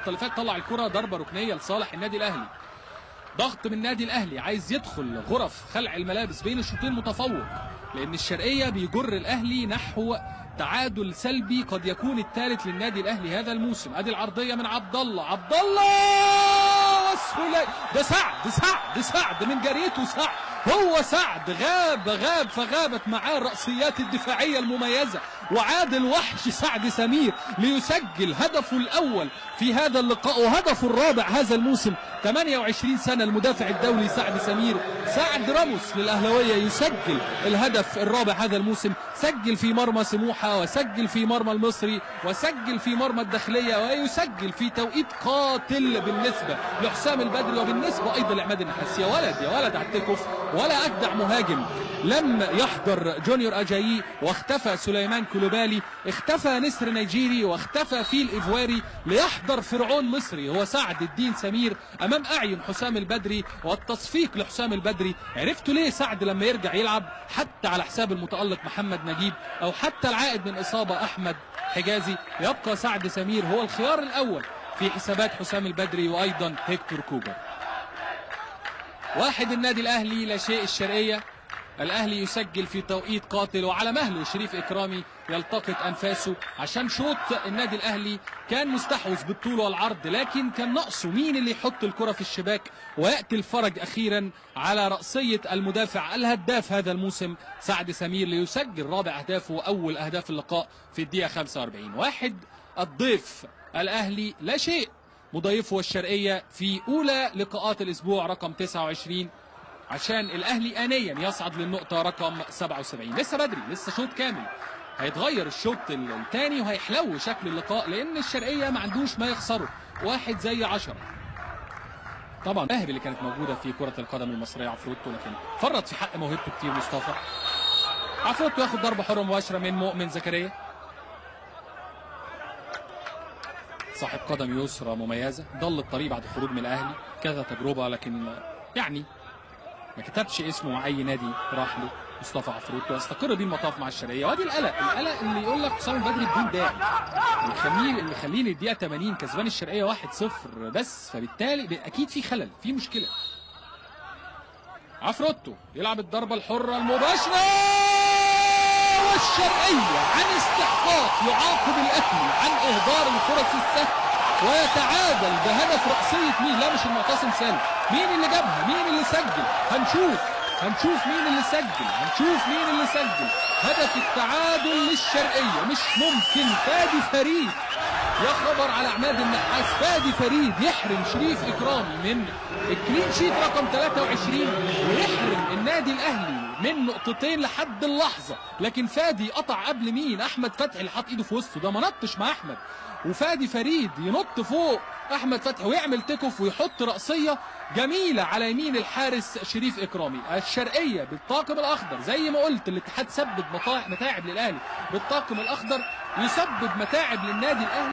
اللي فات طلع الكرة ضربة ركنية لصالح النادي الأهلي. ضغط من النادي الأهلي، عايز يدخل غرف خلع الملابس بين الشوطين متفوق، لأن الشرقية بيجر الأهلي نحو تعادل سلبي قد يكون الثالث للنادي الأهلي هذا الموسم. ادي العرضية من عبد الله ده سعد من جريته. سعد غاب فغابت معاه الرأسيات الدفاعية المميزة، وعاد الوحش سعد سمير ليسجل هدفه الأول في هذا اللقاء وهدفه الرابع هذا الموسم. 28 سنة المدافع الدولي سعد سمير، سعد راموس للأهلاوية، يسجل الهدف الرابع هذا الموسم. سجل في مرمى سموحة، وسجل في مرمى المصري، وسجل في مرمى الداخلية، ويسجل في توقيت قاتل بالنسبة لحسام البدري وبالنسبة أيضا لعماد النحاس. يا ولد على التكف، ولا أجدع مهاجم. لم يحضر جونيور أجايي، واختفى سليمان كولوبالي، اختفى نسر نيجيري، واختفى فيل إيفواري، ليحضر فرعون مصري هو سعد الدين سمير أمام أعين حسام البدري والتصفيق لحسام البدري. عرفتوا ليه سعد لما يرجع يلعب حتى على حساب المتألق محمد نجيب أو حتى العائد من إصابة أحمد حجازي، يبقى سعد سمير هو الخيار الأول في حسابات حسام البدري وأيضا هيكتور كوبر. 1 النادي الأهلي لا شيء الشرقية. الأهلي يسجل في توقيت قاتل، وعلى مهله شريف إكرامي يلتقط أنفاسه عشان شوط النادي الأهلي كان مستحوذ بالطول والعرض، لكن كان ناقصه مين اللي يحط الكرة في الشباك. ويأتي الفرج أخيرا على رأسية المدافع الهداف هذا الموسم سعد سمير ليسجل رابع أهدافه وأول أهداف اللقاء في الدقيقة 45. 1 الضيف الأهلي لا شيء، مضيفه الشرقية في أولى لقاءات الأسبوع رقم 29 عشان الأهلي آنيا يصعد للنقطة رقم 77. لسه بدري، لسه شوط كامل، هيتغير الشوط الثاني وهيحلو شكل اللقاء، لأن الشرقية ما عندوش ما يخسره، 1-10. طبعا المواهب اللي كانت موجودة في كرة القدم المصرية عفروتو، لكن فرط في حق موهبته كتير مصطفى. عفروتو ياخد ضربة حرة مباشرة من مؤمن زكريا، صاحب قدم يسرى مميزة، ضل الطريق بعد الخروج من الأهلي، كذا تجربة لكن يعني ما كتبش اسمه مع اي نادي راح له. مصطفى عفروتو يستقر بيه المطاف مع الشرقيه، وادي القلق اللي يقول لك حسام البدري بدون داعي، اللي يخليني الدقيقه 80 كسبان الشرقيه 1-0 بس، فبالتالي اكيد في خلل، في مشكله. عفروتو يلعب الضربه الحره المباشره، والشرقيه عن استحقاق يعاقب الاهلي عن اهدار الفرص السهله ويتعادل بهدف رأسية مين؟ لا مش المعتصم سالم. مين اللي جابها؟ مين اللي سجل؟ هنشوف مين اللي سجل. هدف التعادل للشرقية. مش ممكن فادي فريد، يا خبر على عماد النحاس، فادي فريد يحرم شريف إكرامي من الكلين شيت رقم 23 ويحرم النادي الأهلي من نقطتين لحد اللحظة. لكن فادي قطع قبل مين؟ أحمد فتحي اللي حط إيده في وسطه، ده ما نطش مع أحمد، وفادي فريد ينط فوق احمد فتحي ويعمل تكف ويحط رأسية جميلة على يمين الحارس شريف إكرامي. الشرقية بالطاقم الأخضر زي ما قلت، الاتحاد سبب متاعب للأهلي، بالطاقم الأخضر يسبب متاعب للنادي الأهلي.